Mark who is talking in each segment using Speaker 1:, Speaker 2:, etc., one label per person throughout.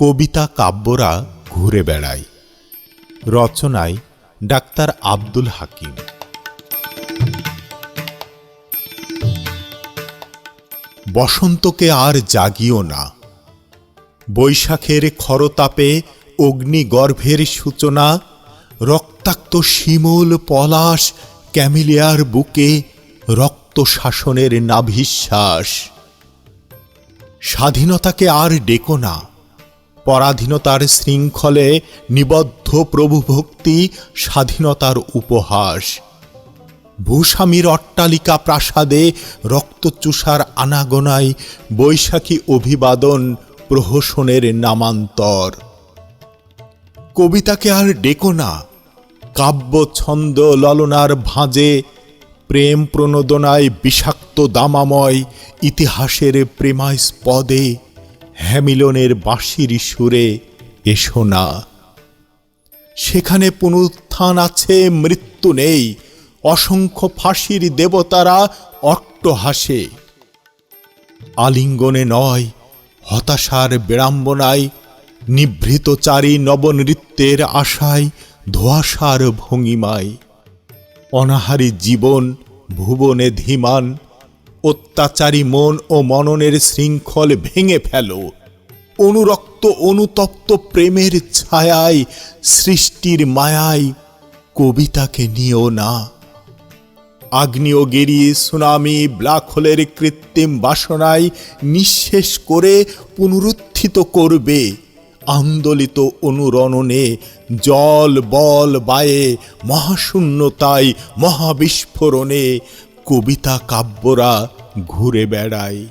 Speaker 1: কবিতা কাব্যরা ঘুরে বেড়ায়। রচনায় ডাক্তার আব্দুল হাকিম। বসন্তকে আর জাগিও না, বৈশাখের খরতাপে অগ্নিগর্ভের সূচনা। রক্তাক্ত শিমুল পলাশ ক্যামিলিয়ার বুকে রক্ত শাসনের নাভিশ্বাস। স্বাধীনতাকে আর ডেকো না, পরাধীনতার শৃঙ্খলে নিবদ্ধ প্রভুভক্তি স্বাধীনতার উপহাস। ভূস্বামীর অট্টালিকা প্রাসাদে রক্তচুষার আনাগোনায় বৈশাখী অভিবাদন প্রহসনের নামান্তর। কবিতাকে আর ডেকো না, কাব্য ছন্দ ললনার ভাঁজে প্রেম প্রণোদনায় বিষাক্ত দামাময় ইতিহাসের প্রেমাস্পদে হ্যামিলনের বাঁশির সুরে এসো না। সেখানে পুনরুত্থান আছে, মৃত্যু নেই, অসংখ্য ফাঁসির দেবতারা অট্টহাসে। আলিঙ্গনে নয়, হতাশার বিড়ম্বনায় নিভৃতচারী নবনৃত্যের আশায় ধোঁয়াশার ভঙ্গিমায়। অনাহারী জীবন ভুবনে ধীমান, অত্যাচারী মন ও মননের শৃঙ্খল ভেঙে ফেলো। অনুরক্ত অনুতপ্ত প্রেমের ছায়ায় সৃষ্টির মায়ায় কবিতাকে নিও না। আগ্নেয়গিরি সুনামি ব্ল্যাক হোলের কৃত্রিম বাসনায় নিঃশেষ করে পুনরুত্থিত করবে আন্দোলিত অনুরণনে জল বল বায়ে মহাশূন্যতায় মহাবিস্ফোরণে কবিতা কাব্যরা ঘুরে বেড়ায়।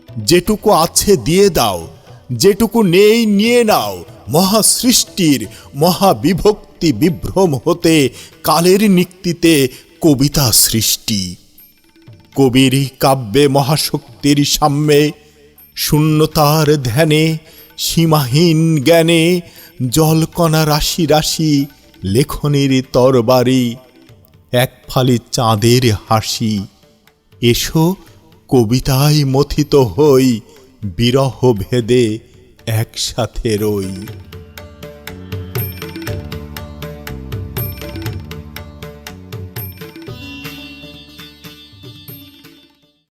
Speaker 1: যেটুকু আছে দিয়ে দাও, যেটুকু নেই নিয়ে নাও। মহাসৃষ্টির মহাবিভক্তি বিভ্রম হতে কালের নিক্তিতে কবিতা সৃষ্টি। কবির কাব্যে মহাশক্তির সাম্যে শূন্যতার ধ্যানে সীমাহীন জ্ঞানে জলকণা রাশি রাশি লেখনের তরবারি এক ফালি চাঁদের হাসি। এসো কবিতায় মথিত হই, বিরহ ভেদে একসাথে রই।